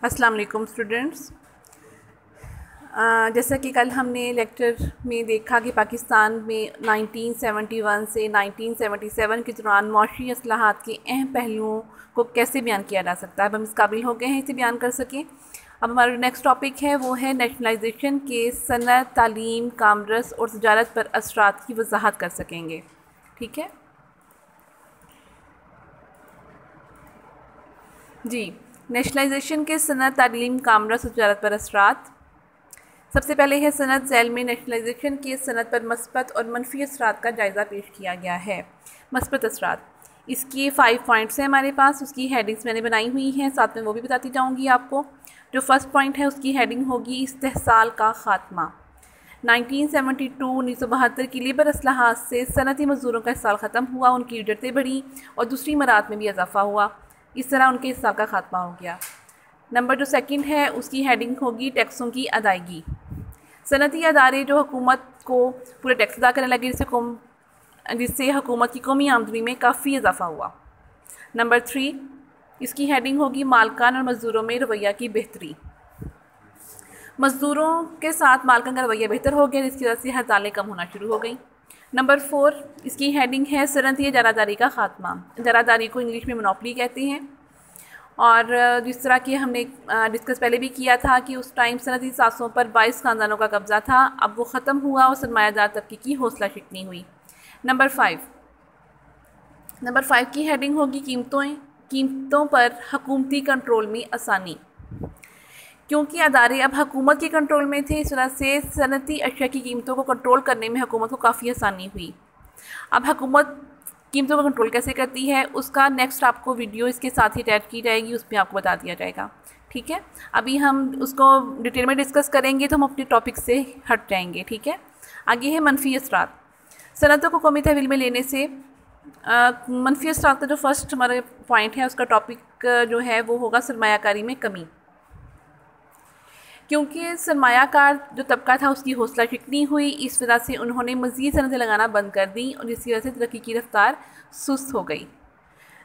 अस्सलाम वालेकुम स्टूडेंट्स। जैसा कि कल हमने लेक्चर में देखा कि पाकिस्तान में 1971 से 1977 के दौरान मौशी असलाहत के अहम पहलुओं को कैसे बयान किया जा सकता है। अब हम इस काबिल हो गए हैं इसे बयान कर सकें। अब हमारा नेक्स्ट टॉपिक है वो है नेशनलाइजेशन के सनत, तालीम, कामर्स और तजारत पर असरात की वजाहत कर सकेंगे। ठीक है जी। नेशनलाइजेशन के सनत, तालीम, कामर्स और तजारत पर असरात। सबसे पहले है सनत झैल में नेशनलाइजेशन की सनत पर मस्बत और मनफी असरात का जायज़ा पेश किया गया है। मस्बत असरात, इसकी 5 पॉइंट्स हैं हमारे पास। उसकी हेडिंग्स मैंने बनाई हुई हैं, साथ में वो भी बताती जाऊंगी आपको। जो फर्स्ट पॉइंट है उसकी हेडिंग होगी इस्तेहसाल का ख़ात्मा। 1972 की लेबर असलाहत से सनती मज़दूरों का इस्तेहसाल ख़त्म हुआ, उनकी उजरतें बढ़ी और दूसरी मरात में भी इजाफा हुआ। इस तरह उनके इस्तेहसाल का ख़ात्मा हो गया। नंबर जो सेकंड है उसकी हेडिंग होगी टैक्सों की अदायगी। सनती अदारे जो हुकूमत को पूरे टैक्स अदा करने लगे, जिससे हुकूमत की कौमी आमदनी में काफ़ी इजाफा हुआ। नंबर 3 इसकी हेडिंग होगी मालकान और मज़दूरों में रवैया की बेहतरी। मज़दूरों के साथ मालकान का रवैया बेहतर हो गया, जिसकी वजह से हड़तालें कम होना शुरू हो गई। नंबर 4 इसकी हेडिंग है सनती इजारादारी का ख़ात्मा। इजारादारी को इंग्लिश में मोनोपोली कहते हैं। और जिस तरह कि हमने डिस्कस पहले भी किया था कि उस टाइम सनती सासों पर 22 ख़ानदानों का कब्ज़ा था, अब वो ख़त्म हुआ और सरमायादार तबके की हौसला शिकनी हुई। नंबर 5 की हेडिंग होगी कीमतों पर हुकूमती कंट्रोल में आसानी। क्योंकि अदारे अब हुकूमत के कंट्रोल में थे, इस वजह से सनती अशिया की कीमतों को कंट्रोल करने में हुकूमत को काफ़ी आसानी हुई। अब हुकूमत कीमतों को कंट्रोल कैसे करती है उसका नेक्स्ट आपको वीडियो इसके साथ ही अटैच की जाएगी, उसमें आपको बता दिया जाएगा। ठीक है, अभी हम उसको डिटेल में डिस्कस करेंगे तो हम अपने टॉपिक से हट जाएंगे। ठीक है, आगे है मनफी असरात। सनतों को कौमी तहवील में लेने से मनफी असरात का जो फर्स्ट हमारा पॉइंट है उसका टॉपिक जो है वो होगा सरमायाकारी में कमी। क्योंकि सरमायाकार जो तबका था उसकी हौसला शिकनी हुई, इस वजह से उन्होंने मज़ीद सनतें लगाना बंद कर दी और जिसकी वजह से तरक्की की रफ्तार सुस्त हो गई।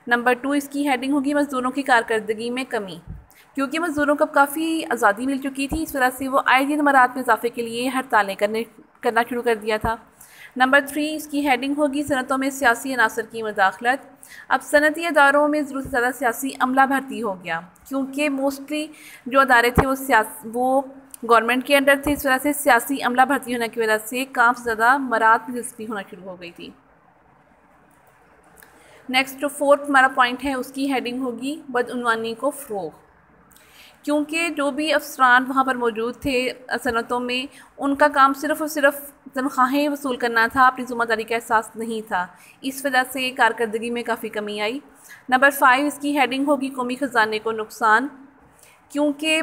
नंबर 2 इसकी हेडिंग होगी मज़दूरों की कारकर्दगी में कमी। क्योंकि मज़दूरों को अब काफ़ी आज़ादी मिल चुकी थी, इस वजह से वो आए दिन मरात में इजाफे के लिए हड़तालें करना शुरू कर दिया था। नंबर 3 इसकी हेडिंग होगी सनतों में सियासी अनासर की मदाखलत। अब सनती अदारों में ज़रूरत से ज़्यादा सियासी अमला भर्ती हो गया, क्योंकि मोस्टली जो अदारे थे वो गवर्नमेंट के अंडर थे, इस वजह से सियासी अमला भर्ती होने की वजह से काम से ज़्यादा मरात में दिलचस्पी होना शुरू हो गई थी। नेक्स्ट जो 4th हमारा पॉइंट है उसकी हेडिंग होगी बदउनवानी को फ़रोग़। क्योंकि जो भी अफसरान वहाँ पर मौजूद थे सनतों में, उनका काम सिर्फ़ और सिर्फ तनख्वाहें वसूल करना था, अपनी ज़िम्मेदारी का एहसास नहीं था। इस वजह से कारकर्दगी में काफ़ी कमी आई। नंबर 5 इसकी हेडिंग होगी कौमी ख़जाने को नुकसान। क्योंकि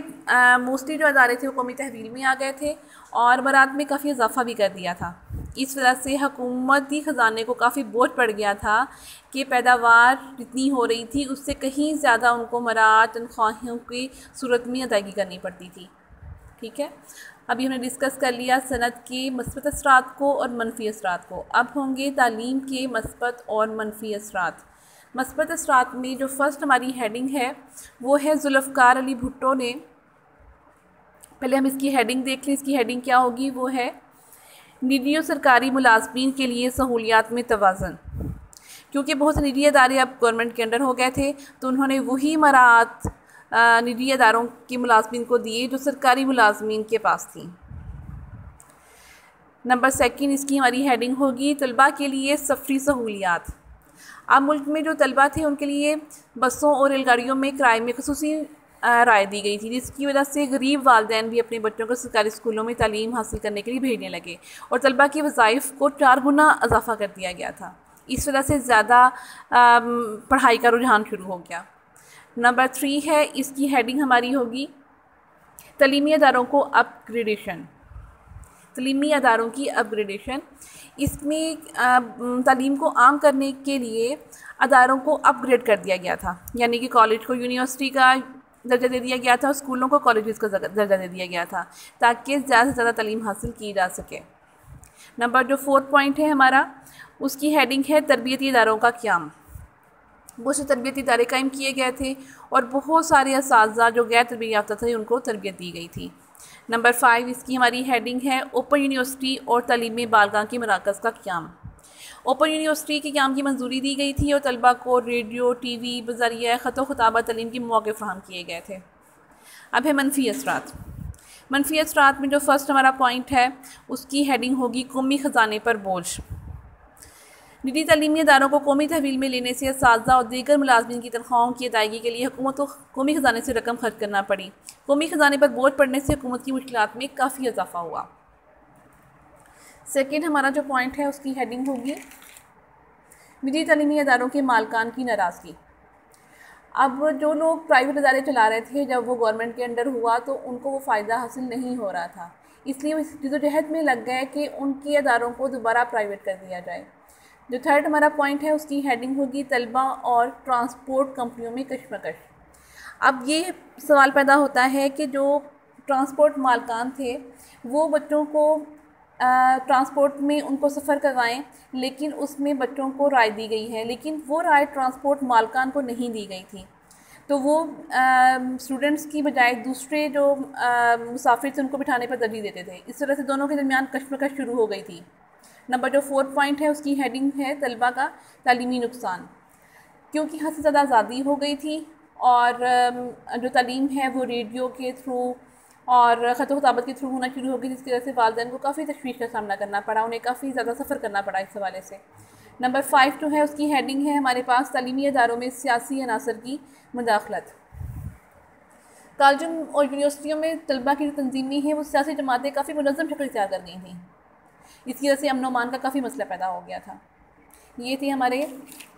मोस्टली जो अदारे थे वो कौमी तहवील में आ गए थे और मरात में काफ़ी इजाफा भी कर दिया था। इस वजह से हुकूमती ख़जाने को काफ़ी बोझ पड़ गया था कि पैदावार जितनी हो रही थी उससे कहीं ज़्यादा उनको मरात तनख्वाहों की सूरत में अदायगी करनी पड़ती थी। ठीक है, अभी हमने डिस्कस कर लिया सनत के मस्बत असरात को और मनफी असरात को। अब होंगे तालीम के मस्बत और मनफी असरात। मस्बत असरात में जो फर्स्ट हमारी हेडिंग है वो है जुल्फ़कार अली भुट्टो ने। पहले हम इसकी हेडिंग देख लें। इसकी हेडिंग क्या होगी, वो है निजी और सरकारी मुलाजमीन के लिए सहूलियात में तवाज़न। क्योंकि बहुत से निजी अदारे अब गवर्नमेंट के अंडर हो गए थे, तो उन्होंने वही मरात निजी अदारों की मुलाजमीन को दिए जो सरकारी मुलाजमीन के पास थी। नंबर 2 इसकी हमारी हेडिंग होगी तलबा के लिए सफरी सहूलियात। अब मुल्क में जो तलबा थे उनके लिए बसों और रेलगाड़ियों में किराए में खसूसी राय दी गई थी, जिसकी वजह से गरीब वालिदैन भी अपने बच्चों को सरकारी स्कूलों में तालीम हासिल करने के लिए भेजने लगे और तलबा के वज़ाइफ को 4 गुना इजाफा कर दिया गया था। इस वजह से ज़्यादा पढ़ाई का रुझान शुरू हो गया। नंबर 3 है, इसकी हेडिंग हमारी होगी तलीमी अदारों को अपग्रेडेशन। तलीमी अदारों की अपग्रेडेशन, इसमें तालीम को आम करने के लिए अदारों को अपग्रेड कर दिया गया था, यानी कि कॉलेज को यूनिवर्सिटी का दर्जा दे दिया गया था और स्कूलों को कॉलेजेस का दर्जा दे दिया गया था, ताकि ज़्यादा से ज़्यादा तालीम हासिल की जा सके। नंबर जो 4th पॉइंट है हमारा, उसकी हेडिंग है तरबियती इदारों का क़याम। बहुत से तरबियती इदारे कायम किए गए थे और बहुत सारे असातिज़ा जो गैर तरबियत याफ्ता थे उनको तरबियत दी गई थी। नंबर 5 इसकी हमारी हेडिंग है ओपन यूनिवर्सिटी और तालीमी बालगाह के मराकज़ का क़याम। ओपन यूनिवर्सिटी के क़याम की मंजूरी दी गई थी और तलबा को रेडियो टी.वी. बज़रिया ख़त-व-ख़िताबत तालीम के मौक़े फ़राहम किए गए थे। अब है मनफी असरात। मनफी असरात में जो फ़र्स्ट हमारा पॉइंट है उसकी हेडिंग होगी कौमी ख़जाने पर बोझ। निजी तालीमी इदारों को कौमी तहवील में लेने से असातिज़ा और दीगर मुलाज़मीन की तनख्वाहों की अदायगी के लिए हुकूमत को कौमी ख़जाने से रकम खर्च करना पड़ी। कौमी ख़जाने पर बोझ पड़ने से हुकूमत की मुश्किलात में काफ़ी इजाफा हुआ। सेकेंड हमारा जो पॉइंट है उसकी हेडिंग होगी निजी तालीमी इदारों के मालकान की नाराज़गी। अब जो लोग प्राइवेट इदारे चला रहे थे जब वो गवर्नमेंट के अंडर हुआ तो उनको वो फ़ायदा हासिल नहीं हो रहा था, इसलिए वो इस जद्दोजहद में लग गए कि उनके इदारों को दोबारा प्राइवेट कर दिया जाए। जो थर्ड हमारा पॉइंट है उसकी हेडिंग होगी तलबा और ट्रांसपोर्ट कंपनियों में कशमकश। अब ये सवाल पैदा होता है कि जो ट्रांसपोर्ट मालकान थे वो बच्चों को ट्रांसपोर्ट में उनको सफ़र करवाएं, लेकिन उसमें बच्चों को राय दी गई है, लेकिन वो राय ट्रांसपोर्ट मालकान को नहीं दी गई थी। तो वो स्टूडेंट्स की बजाय दूसरे जो मुसाफिर थे उनको बिठाने पर तरजीह देते थे। इस तरह से दोनों के दरमियान कशमकश शुरू हो गई थी। नंबर जो 4 पॉइंट है उसकी हेडिंग है तलबा का तालीमी नुकसान। क्योंकि हद से ज़्यादा आज़ादी हो गई थी और जो तालीम है वो रेडियो के थ्रू और ख़त-व-ख़िताबत के थ्रू होना शुरू हो गई, जिसकी वजह से वालिदैन को काफ़ी तशवीश का सामना करना पड़ा, उन्हें काफ़ी ज़्यादा सफ़र करना पड़ा इस हवाले से। नंबर 5 जो है उसकी हेडिंग है हमारे पास तालीमी इदारों में सियासी अनासर की मुदाखलत। कॉलेजों और यूनिवर्सिटियों में तलबा की जो तंजीमें हैं वो सियासी जमातें काफ़ी मुनज़्ज़म शक्ल इख्तियार कर गई थी, इसकी वजह से अमन व अमान का काफ़ी मसला पैदा हो गया था। ये थे हमारे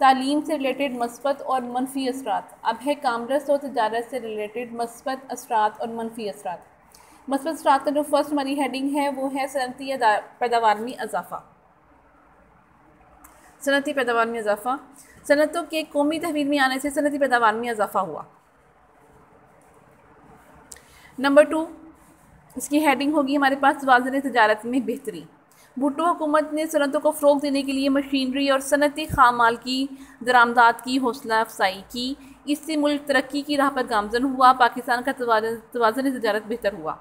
तालीम से रिलेटेड मस्बत और मनफी असरात। अब है कामर्स और तजारत से रिलेटेड मस्बत असरात और मनफी असरात। मस्बत असरात का जो फर्स्ट हमारी हेडिंग है वो है सनती पैदावार में इजाफ़ा। सनती पैदावार में इजाफ़ा, सनतों के कौमी तहवील में आने से सनती पैदावार में इजाफ़ा हुआ। नंबर 2 इसकी हेडिंग होगी हमारे पास तवाज़ुन तजारत में बेहतरी। भुट्टो हुकूमत ने सनतों को फ़रोग़ देने के लिए मशीनरी और सनती खाम माल की दरामदात की हौसला अफजाई की, इससे मुल्क तरक्की की राह पर गामज़न हुआ, पाकिस्तान का तवाज़ुन तजारत बेहतर हुआ।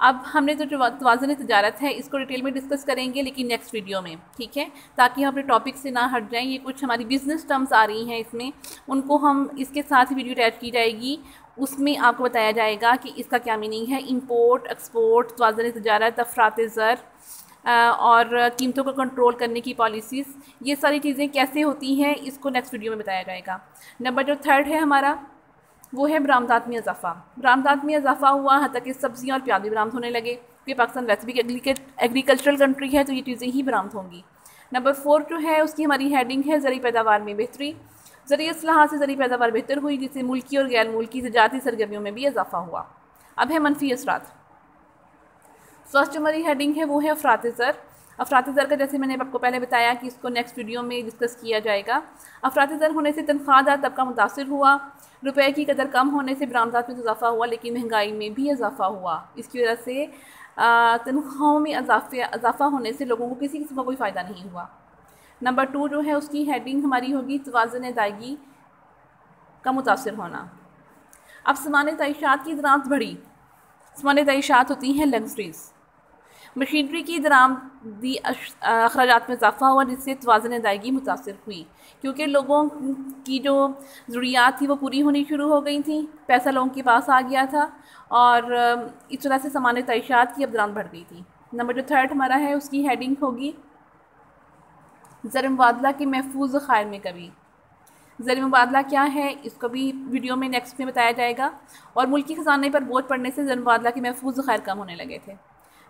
अब हमने तो जो तवाज़ुन तजारत है इसको डिटेल में डिस्कस करेंगे लेकिन नेक्स्ट वीडियो में, ठीक है, ताकि हम अपने टॉपिक से ना हट जाएं। ये कुछ हमारी बिज़नेस टर्म्स आ रही हैं इसमें, उनको हम इसके साथ ही वीडियो अटैच की जाएगी, उसमें आपको बताया जाएगा कि इसका क्या मीनिंग है। इंपोर्ट एक्सपोर्ट, तवाज़ुन तजारत, अफरात ज़र और कीमतों को कंट्रोल करने की पॉलिसीज़, ये सारी चीज़ें कैसे होती हैं इसको नेक्स्ट वीडियो में बताया जाएगा। नंबर जो 3 है हमारा वो है बरामदात में इजाफ़ा। बरामदात में इजाफ़ा हुआ, यहाँ तक कि सब्ज़ियाँ और प्याज भी बरामद होने लगे, क्योंकि पाकिस्तान वैसे भी एग्रीकल्चरल कंट्री है तो ये चीज़ें ही बरामद होंगी। नंबर 4 जो है उसकी हमारी हेडिंग है ज़रिए पैदावार में बेहतरी। ज़रिए इस्लाहात से ज़रिए पैदावार बेहतर हुई, जिससे मुल्की और गैर मुल्की तजारती सरगर्मियों में भी इजाफ़ा हुआ। अब है मनफी असरात। फर्स्ट हमारी हेडिंग है वो है अफरात ज़र। अफरात ज़र का जैसे मैंने आपको पहले बताया कि इसको नेक्स्ट वीडियो में डिस्कस किया जाएगा। अफरात ज़र होने से तनख्वाहदार तबका मुतासिर हुआ, रुपए की कदर कम होने से बरामदात में इजाफ़ा हुआ, लेकिन महंगाई में भी इजाफ़ा हुआ। इसकी वजह से तनख्वाहों में इजाफ़ा होने से लोगों को किसी किस्म का कोई फ़ायदा नहीं हुआ। नंबर 2 जो है उसकी हेडिंग हमारी होगी तवाज़ुन अदायगी का मुतासिर होना। अब सामान तईशात की दरामद बढ़ी। सामान तईशात होती हैं लग्जरीज़। मशीनरी की दरामदी अखराजात में इजाफ़ा हुआ, जिससे तवाज़ुन अदायगी मुतासिर हुई, क्योंकि लोगों की जो ज़रूरियात थी वो पूरी होनी शुरू हो गई थी, पैसा लोगों के पास आ गया था और इस तरह से सामान तईशात की अब दरामद बढ़ गई थी। नंबर जो 3 हमारा है उसकी हेडिंग होगी ज़र मुबादला के महफूज ख़ैर में कभी। ज़र मुबादला क्या है इसको भी वीडियो में नेक्स्ट में बताया जाएगा। और मुल्की ख़जाने पर बोझ पड़ने से ज़र मुबादला के महफूज ख़ैर कम होने लगे थे।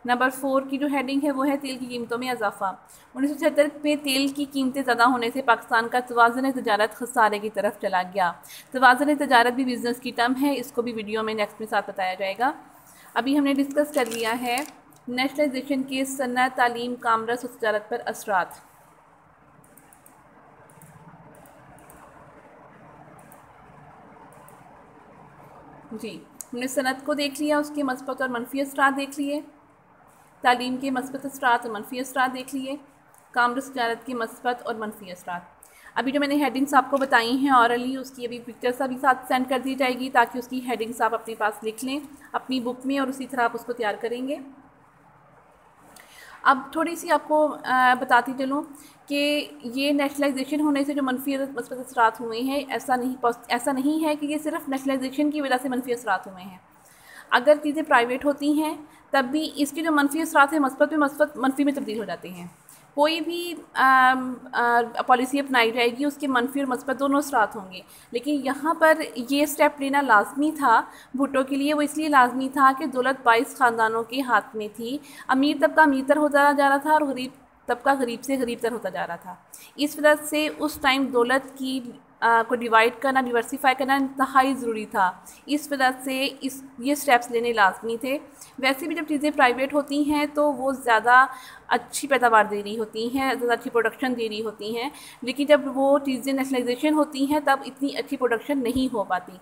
नंबर 4 की जो हेडिंग है वो है तेल की कीमतों में इजाफ़ा। 1976 में तेल की कीमतें ज़्यादा होने से पाकिस्तान का तवाज़ुन तजारत खसारे की तरफ चला गया। तवाज़ुन तजारत भी बिज़नेस की टर्म है, इसको भी वीडियो में नेक्स्ट में साथ बताया जाएगा। अभी हमने डिस्कस कर लिया है नेशनलाइजेशन के सनअत, तालीम, कामर्स और तजारत पर असरात। जी, हमने सनअत को देख लिया, उसके मस्बत और मनफी असरात देख लिए, तालीम के मस्बत असरात और मनफी असरात देख लिए, कामर्स तजारत के मस्बत और मनफी असरात। अभी जो मैंने हेडिंग्स आपको बताई हैं ऑरली, उसकी अभी पिक्चर्स अभी साथ सेंड कर दी जाएगी ताकि उसकी हेडिंग्स आप अपने पास लिख लें अपनी बुक में और उसी तरह आप उसको तैयार करेंगे। अब थोड़ी सी आपको बताती चलूँ कि ये नेशनलाइजेशन होने से जो मनफी मस्बत असरात हुए हैं, ऐसा नहीं है कि ये सिर्फ नेशनलाइजेशन की वजह से मनफी असरात हुए हैं। अगर चीज़ें प्राइवेट होती हैं तब भी इसके जो मनफी असरात हैं मस्बत में मनफी में तब्दील हो जाते हैं। कोई भी पॉलिसी अपनाई जाएगी उसके मनफी और मस्बत दोनों असरात होंगे, लेकिन यहाँ पर ये स्टेप लेना लाजमी था भुट्टो के लिए। वो इसलिए लाजमी था कि दौलत 22 ख़ानदानों के हाथ में थी। अमीर तबका अमीरतर होता जा रहा था और गरीब तबका गरीब से गरीबतर होता जा रहा था। इस वजह से उस टाइम दौलत की को डिवाइड करना, डिवर्सिफाई करना इंतहाई ज़रूरी था। इस वजह से ये स्टेप्स लेने लाजमी थे। वैसे भी जब चीज़ें प्राइवेट होती हैं तो वो ज़्यादा अच्छी पैदावार दे रही होती हैं, ज़्यादा अच्छी प्रोडक्शन दे रही होती हैं, लेकिन जब वो चीज़ें नेशनलाइजेशन होती हैं तब इतनी अच्छी प्रोडक्शन नहीं हो पाती।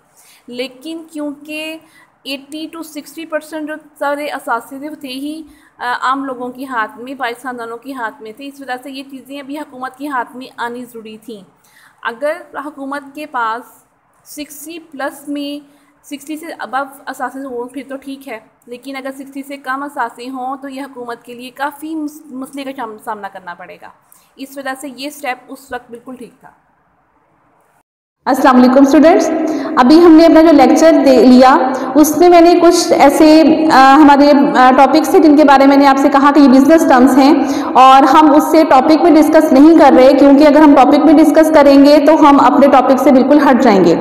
लेकिन क्योंकि 80 to 60% जो सारे असासे थे वो थे ही आम लोगों के हाथ में, 22 ख़ानदानों के हाथ में थे। इस वजह से ये चीज़ें अभी हुकूमत के हाथ में आनी ज़रूरी थी। अगर हुकूमत के पास 60+ में 60 से अबव असासे हों फिर तो ठीक है, लेकिन अगर 60 से कम असासे हों तो यह हुकूमत के लिए काफ़ी मसले का सामना करना पड़ेगा। इस वजह से ये स्टेप उस वक्त बिल्कुल ठीक था। अस्सलाम वालेकुम स्टूडेंट्स, अभी हमने अपना जो लेक्चर लिया उसमें मैंने कुछ ऐसे हमारे टॉपिक्स थे जिनके बारे में मैंने आपसे कहा कि ये बिजनेस टर्म्स हैं और हम उससे टॉपिक में डिस्कस नहीं कर रहे, क्योंकि अगर हम टॉपिक में डिस्कस करेंगे तो हम अपने टॉपिक से बिल्कुल हट जाएंगे।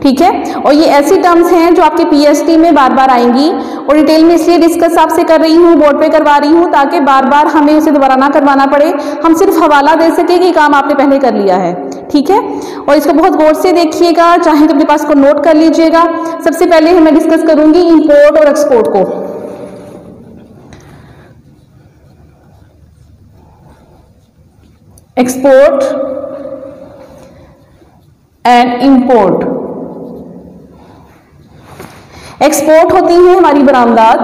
ठीक है, और ये ऐसी टर्म्स हैं जो आपके पीएचडी में बार बार आएंगी और डिटेल में इसलिए डिस्कस आपसे कर रही हूँ, बोर्ड पे करवा रही हूँ ताकि बार बार हमें उसे दोबारा ना करवाना पड़े, हम सिर्फ हवाला दे सके कि काम आपने पहले कर लिया है। ठीक है, और इसको बहुत गौर से देखिएगा, चाहे तो अपने पास को नोट कर लीजिएगा। सबसे पहले मैं डिस्कस करूंगी इंपोर्ट और एक्सपोर्ट को। Export and import. एक्सपोर्ट होती है हमारी बरामदात।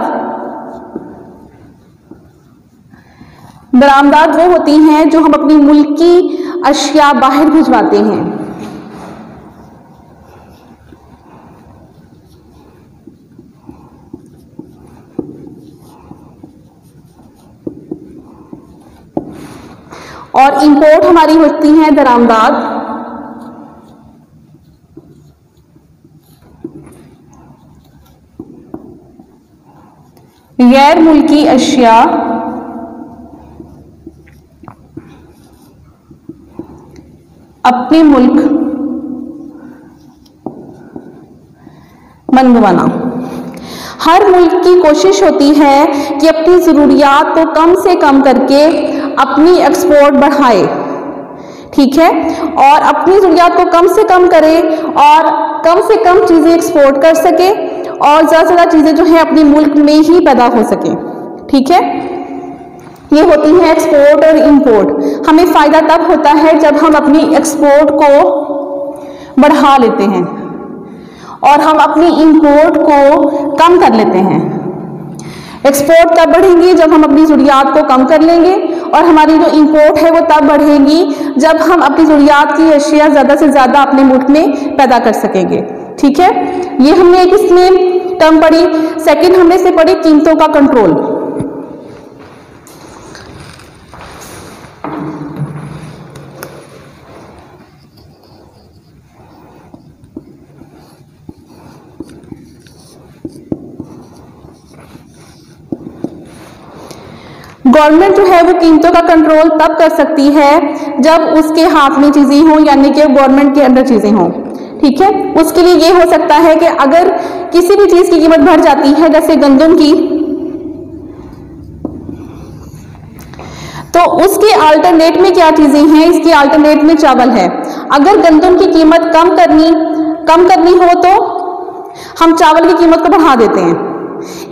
बरामदात वो होती हैं जो हम अपनी मुल्क की अशिया बाहर भिजवाते हैं। और इंपोर्ट हमारी होती है दरामदात। गैर मुल्की अशिया अपने मुल्क मंगवाना। हर मुल्क की कोशिश होती है कि अपनी ज़रूरियात को कम से कम करके अपनी एक्सपोर्ट बढ़ाए। ठीक है, और अपनी ज़रूरियात को कम से कम करे और कम से कम चीज़ें एक्सपोर्ट कर सके और ज़्यादा से ज़्यादा चीज़ें जो है अपने मुल्क में ही पैदा हो सके। ठीक है, ये होती है एक्सपोर्ट और इंपोर्ट। हमें फ़ायदा तब होता है जब हम अपनी एक्सपोर्ट को बढ़ा लेते हैं और हम अपनी इंपोर्ट को कम कर लेते हैं। एक्सपोर्ट तब बढ़ेंगी जब हम अपनी ज़रूरियात को कम कर लेंगे और हमारी जो इंपोर्ट है वो तब बढ़ेगी जब हम अपनी ज़रूरियात की अशिया ज़्यादा से ज़्यादा अपने मुल्क में पैदा कर सकेंगे। ठीक है, ये हमने एक इसमें टर्म पढ़ी। सेकंड हमने से पढ़ी कीमतों का कंट्रोल। गवर्नमेंट जो है वो कीमतों का कंट्रोल तब कर सकती है जब उसके हाथ में चीज़ें हों, यानी कि गवर्नमेंट के अंदर चीज़ें हों। ठीक है, उसके लिए ये हो सकता है कि अगर किसी भी चीज़ की कीमत बढ़ जाती है, जैसे गंदम की, तो उसके अल्टरनेट में क्या चीज़ें हैं? इसके अल्टरनेट में चावल है। अगर गंदम की कीमत कम करनी हो तो हम चावल की कीमत को बढ़ा देते हैं।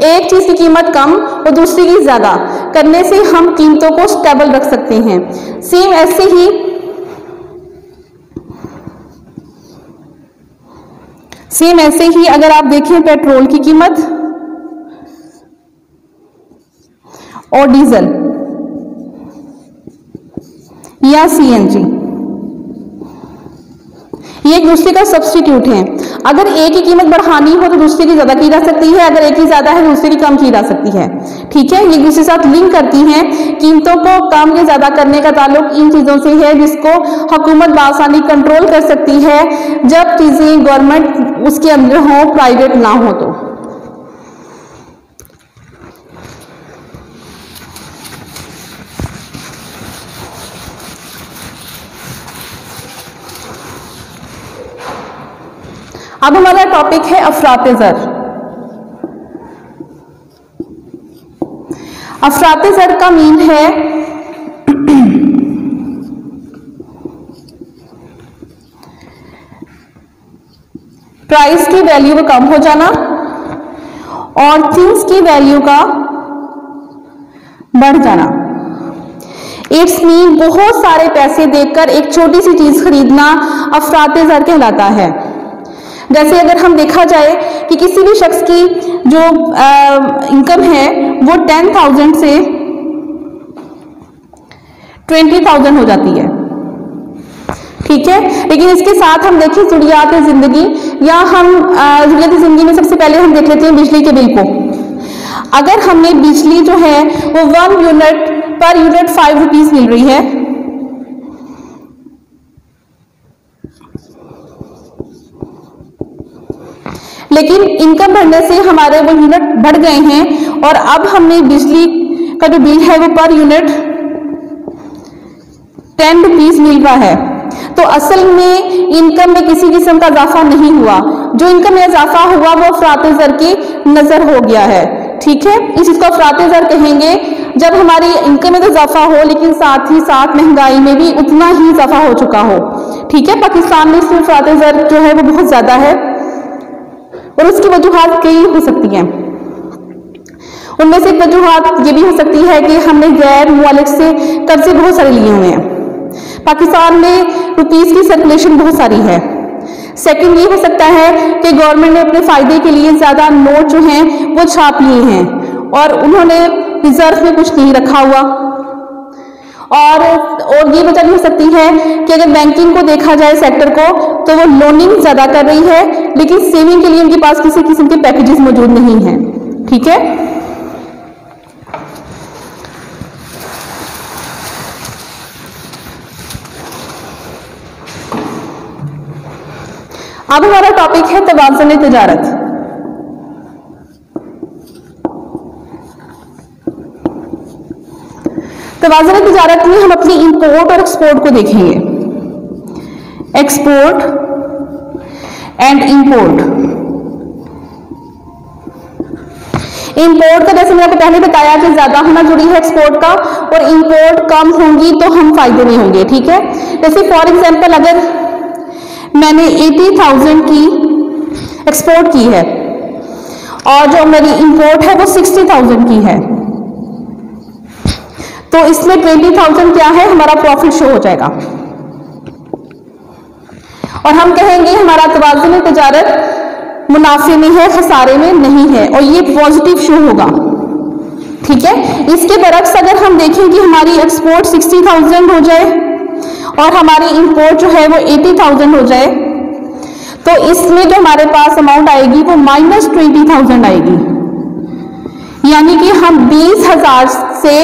एक चीज की कीमत कम और दूसरी की ज्यादा करने से हम कीमतों को स्टेबल रख सकते हैं। सेम ऐसे ही अगर आप देखें पेट्रोल की कीमत और डीजल या सीएनजी, ये एक दूसरे का सब्स्टिट्यूट है। अगर एक की कीमत बढ़ानी हो तो दूसरे की ज्यादा की जा सकती है, अगर एक की ज्यादा है तो दूसरे की कम की जा सकती है। ठीक है, ये एक दूसरे के साथ लिंक करती हैं। कीमतों को कम या ज्यादा करने का ताल्लुक इन चीजों से है जिसको हुकूमत बआसानी कंट्रोल कर सकती है जब चीजें गवर्नमेंट उसके अंदर हो, प्राइवेट ना हो। तो अब हमारा टॉपिक है अफराते ज़र। अफराते ज़र का मीन है प्राइस की वैल्यू का कम हो जाना और थिंग्स की वैल्यू का बढ़ जाना। इट्स मीन बहुत सारे पैसे देकर एक छोटी सी चीज खरीदना अफराते ज़र कहलाता है। जैसे अगर हम देखा जाए कि किसी भी शख्स की जो इनकम है वो 10,000 से 20,000 हो जाती है। ठीक है, लेकिन इसके साथ हम देखें ज़रूरियात ज़िंदगी, या हम ज़रूरियात ज़िंदगी में सबसे पहले हम देख लेते हैं बिजली के बिल को। अगर हमें बिजली जो है वो 1 यूनिट पर यूनिट 5 रुपीज़ मिल रही है, लेकिन इनकम बढ़ने से हमारे वो यूनिट बढ़ गए हैं और अब हमें बिजली का जो बिल है वो पर यूनिट 10 रुपीज़ मिल रहा है। तो असल में इनकम में किसी किस्म का इजाफा नहीं हुआ। जो इनकम में इजाफा हुआ वो अफराते ज़र की नजर हो गया है। ठीक है, इस चीज को अफराते ज़र कहेंगे जब हमारी इनकम में तो इजाफा हो लेकिन साथ ही साथ महंगाई में भी उतना ही इजाफा हो चुका हो। ठीक है, पाकिस्तान में इसमें अफराते ज़र जो है वो बहुत ज्यादा है और उसकी वजूहात कई हो सकती हैं। उनमें से एक वजूहात ये भी हो सकती है कि हमने गैर मुमालिक से कर्जे बहुत सारे लिए हुए हैं। पाकिस्तान में रुपीस की सर्कुलेशन बहुत सारी है। सेकंड ये हो सकता है कि गवर्नमेंट ने अपने फायदे के लिए ज्यादा नोट जो हैं वो छाप लिए हैं और उन्होंने रिजर्व में कुछ नहीं रखा हुआ। और ये वजह भी हो सकती है कि अगर बैंकिंग को देखा जाए सेक्टर को तो वो लोनिंग ज्यादा कर रही है लेकिन सेविंग के लिए उनके पास किसी किस्म के पैकेजेस मौजूद नहीं है। ठीक है, अब हमारा टॉपिक है तवाज़ुन तिजारत। तवाज़ुन तिजारत में हम अपनी इंपोर्ट और एक्सपोर्ट को देखेंगे। Export and import. इंपोर्ट का जैसे मैंने आपको पहले बताया कि ज्यादा होना जरूरी है एक्सपोर्ट का, और इंपोर्ट कम होंगी तो हम फायदे में होंगे। ठीक है, जैसे फॉर एग्जांपल अगर मैंने 80,000 की एक्सपोर्ट की है और जो मेरी इंपोर्ट है वो 60,000 की है, तो इसमें 20,000 क्या है हमारा प्रॉफिट शो हो जाएगा और हम कहेंगे हमारा तवाज़ुन तिजारत मुनाफे में है, खसारे में नहीं है, और ये पॉजिटिव शो होगा। ठीक है, इसके बरक्स अगर हम देखें कि हमारी एक्सपोर्ट 60,000 हो जाए और हमारी इंपोर्ट जो है वो 80,000 हो जाए, तो इसमें जो हमारे पास अमाउंट आएगी वो -20,000 आएगी, यानी कि हम 20,000 से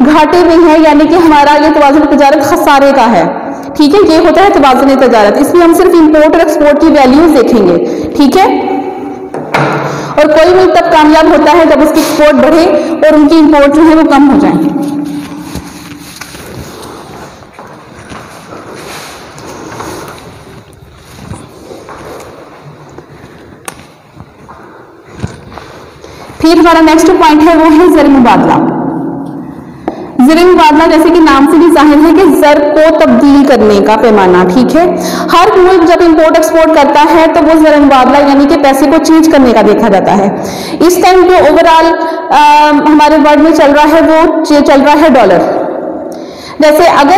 घाटे में हैं, यानी कि हमारा ये तवाज़ुन तिजारत खसारे का है। ठीक है, ये होता है तवाज़ुन तिजारत। इसमें हम सिर्फ इंपोर्ट और एक्सपोर्ट की वैल्यूज देखेंगे। ठीक है, और कोई मुल्क तब कामयाब होता है जब उसकी एक्सपोर्ट बढ़े और उनकी इंपोर्ट जो है वो कम हो जाए। फिर हमारा नेक्स्ट पॉइंट है वो है ज़र मुबादला। ज़र मुबादला जैसे कि नाम से भी जाहिर है कि ज़र को तब्दील करने का पैमाना। ठीक है, हर मुल्क जब इंपोर्ट एक्सपोर्ट करता है तो वो ज़र मुबादला यानी कि पैसे को चेंज करने का देखा जाता है। इस टाइम जो ओवरऑल हमारे वर्ल्ड में चल रहा है वो चल रहा है डॉलर। जैसे अगर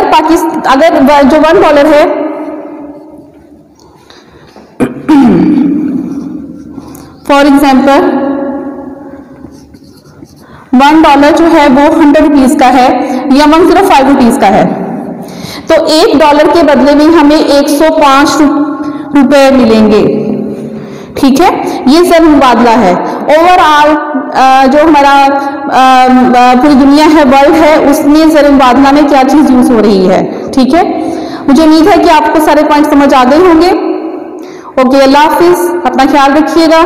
जो $1 है फॉर एग्जाम्पल $1 जो है वो 100 रुपीज का है या 105 रुपीज का है, तो $1 के बदले में हमें 105 रुपए मिलेंगे। ठीक है, ये ज़र मुबादला है। ओवरऑल जो हमारा पूरी दुनिया है, वर्ल्ड है, उसमें ज़र मुबादला में क्या चीज़ यूज़ हो रही है। ठीक है, मुझे उम्मीद है कि आपको सारे पॉइंट समझ आ गए होंगे। ओके, अल्लाह हाफिज़, अपना ख्याल रखिएगा।